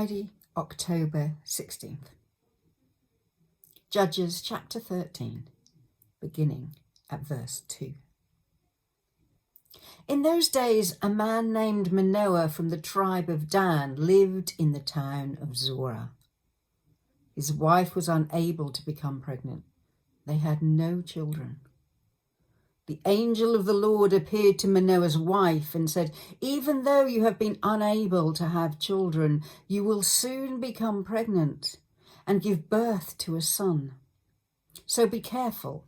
Friday, October 16th. Judges chapter 13, beginning at verse 2. In those days, a man named Manoah from the tribe of Dan lived in the town of Zorah. His wife was unable to become pregnant. They had no children. The angel of the Lord appeared to Manoah's wife and said, "Even though you have been unable to have children, you will soon become pregnant and give birth to a son. So be careful.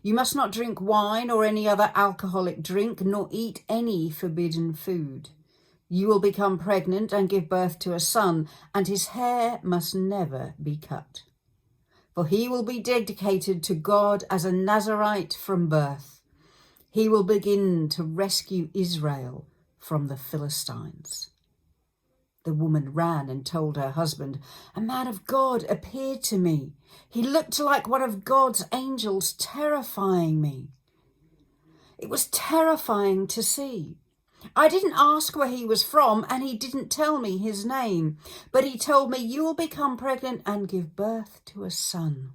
You must not drink wine or any other alcoholic drink, nor eat any forbidden food. You will become pregnant and give birth to a son, and his hair must never be cut. For he will be dedicated to God as a Nazirite from birth. He will begin to rescue Israel from the Philistines." The woman ran and told her husband, "A man of God appeared to me. He looked like one of God's angels, terrifying me." It was terrifying to see. I didn't ask where he was from, and he didn't tell me his name, but he told me, "You will become pregnant and give birth to a son.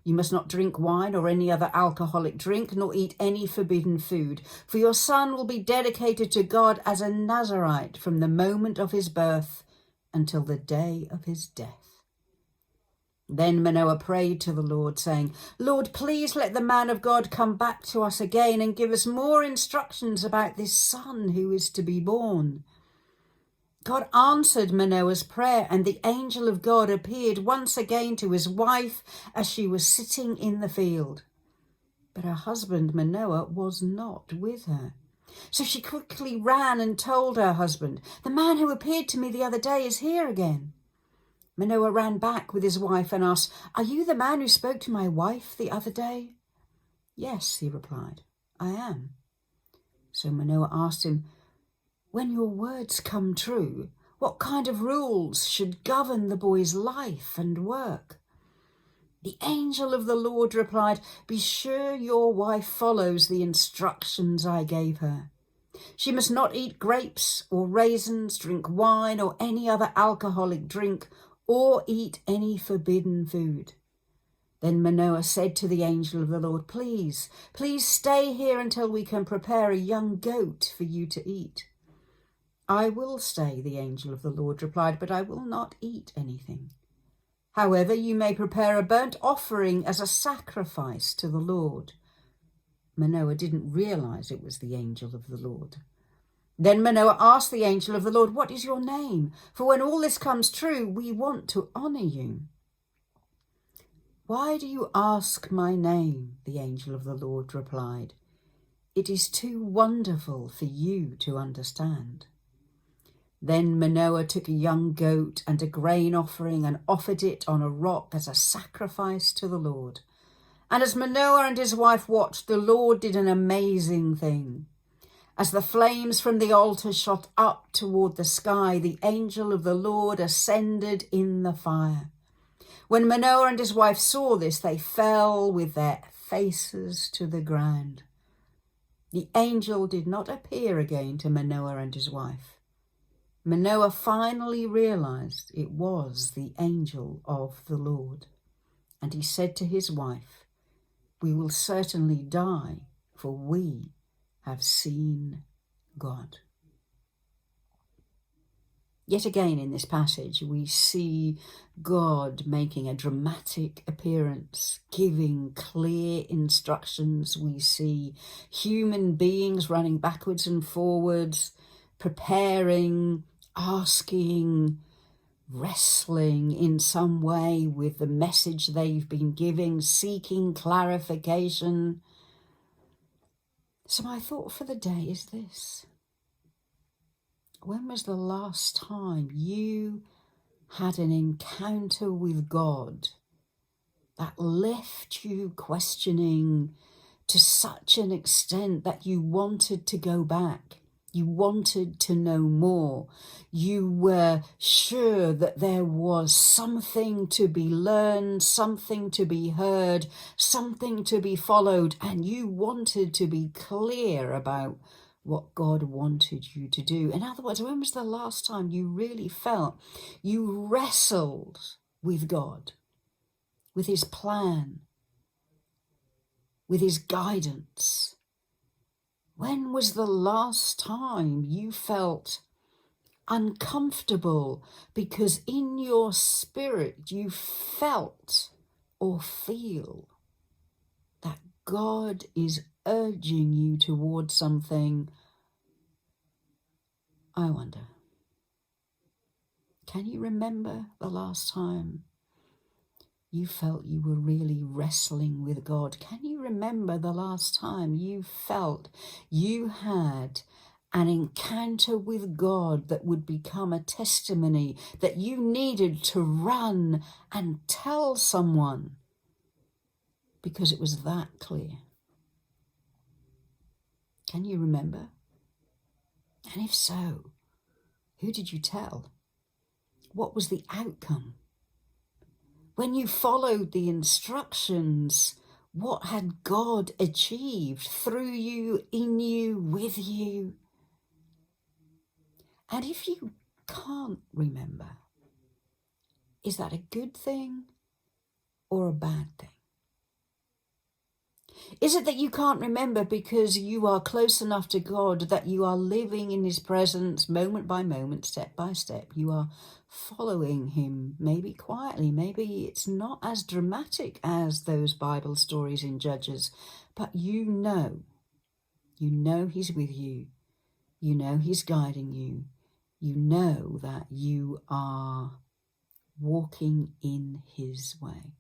You must not drink wine or any other alcoholic drink, nor eat any forbidden food, for your son will be dedicated to God as a Nazirite from the moment of his birth until the day of his death." Then Manoah prayed to the Lord, saying, "Lord, please let the man of God come back to us again and give us more instructions about this son who is to be born." God answered Manoah's prayer, and the angel of God appeared once again to his wife as she was sitting in the field. But her husband Manoah was not with her. So she quickly ran and told her husband, "The man who appeared to me the other day is here again." Manoah ran back with his wife and asked, "Are you the man who spoke to my wife the other day?" "Yes," he replied, "I am." So Manoah asked him, "When your words come true, what kind of rules should govern the boy's life and work?" The angel of the Lord replied, "Be sure your wife follows the instructions I gave her. She must not eat grapes or raisins, drink wine or any other alcoholic drink, or eat any forbidden food." Then Manoah said to the angel of the Lord, Please stay here until we can prepare a young goat for you to eat." "I will stay," the angel of the Lord replied, "but I will not eat anything. However, you may prepare a burnt offering as a sacrifice to the Lord." Manoah didn't realize it was the angel of the Lord. Then Manoah asked the angel of the Lord, "What is your name? For when all this comes true, we want to honor you." "Why do you ask my name?" the angel of the Lord replied. "It is too wonderful for you to understand." Then Manoah took a young goat and a grain offering and offered it on a rock as a sacrifice to the Lord. And as Manoah and his wife watched, the Lord did an amazing thing. As the flames from the altar shot up toward the sky, the angel of the Lord ascended in the fire. When Manoah and his wife saw this, they fell with their faces to the ground. The angel did not appear again to Manoah and his wife. Manoah finally realized it was the angel of the Lord. And he said to his wife, "We will certainly die, for we have seen God." Yet again in this passage, we see God making a dramatic appearance, giving clear instructions. We see human beings running backwards and forwards, preparing, asking, wrestling in some way with the message they've been giving, seeking clarification. So my thought for the day is this. When was the last time you had an encounter with God that left you questioning to such an extent that you wanted to go back? You wanted to know more. You were sure that there was something to be learned, something to be heard, something to be followed, and you wanted to be clear about what God wanted you to do. In other words, when was the last time you really felt you wrestled with God, with his plan, with his guidance? When was the last time you felt uncomfortable because in your spirit you felt or feel that God is urging you towards something? I wonder, can you remember the last time you felt you were really wrestling with God? Can you remember the last time you felt you had an encounter with God that would become a testimony that you needed to run and tell someone because it was that clear? Can you remember? And if so, who did you tell? What was the outcome? When you followed the instructions, what had God achieved through you, in you, with you? And if you can't remember, is that a good thing or a bad thing? Is it that you can't remember because you are close enough to God that you are living in his presence moment by moment, step by step? You are following him, maybe quietly. Maybe it's not as dramatic as those Bible stories in Judges, but you know he's with you. You know he's guiding you. You know that you are walking in his way.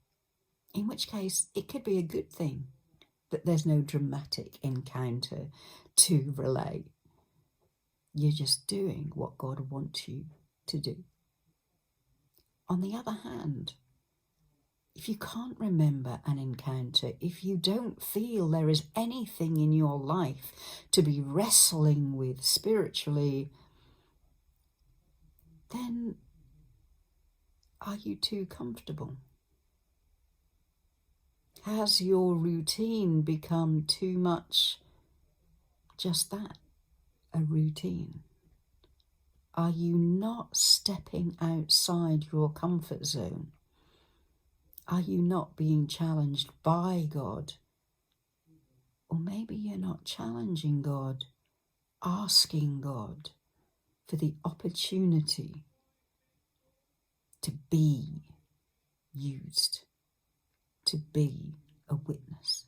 In which case, it could be a good thing that there's no dramatic encounter to relay. You're just doing what God wants you to do. On the other hand, if you can't remember an encounter, if you don't feel there is anything in your life to be wrestling with spiritually, then are you too comfortable? Has your routine become too much just that, a routine? Are you not stepping outside your comfort zone? Are you not being challenged by God? Or maybe you're not challenging God, asking God for the opportunity to be used, to be a witness.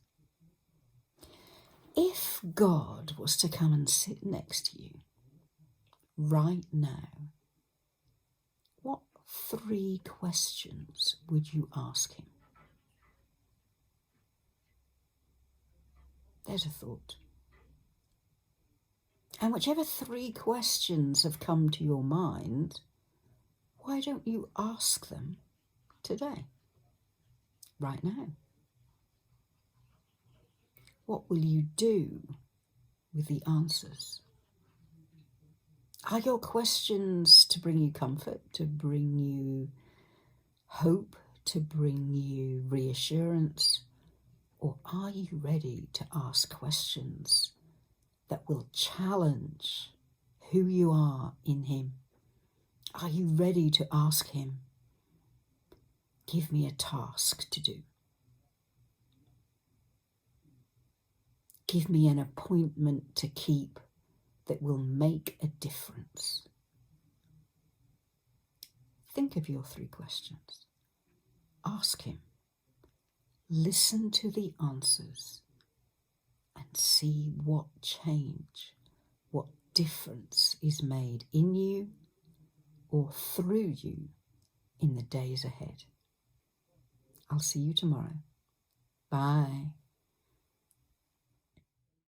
If God was to come and sit next to you right now, what 3 questions would you ask him? There's a thought. And whichever 3 questions have come to your mind, why don't you ask them today, right now? What will you do with the answers? Are your questions to bring you comfort, to bring you hope, to bring you reassurance? Or are you ready to ask questions that will challenge who you are in him? Are you ready to ask him, give me a task to do? Give me an appointment to keep that will make a difference. Think of your 3 questions. Ask him. Listen to the answers and see what change, what difference is made in you or through you in the days ahead. I'll see you tomorrow. Bye.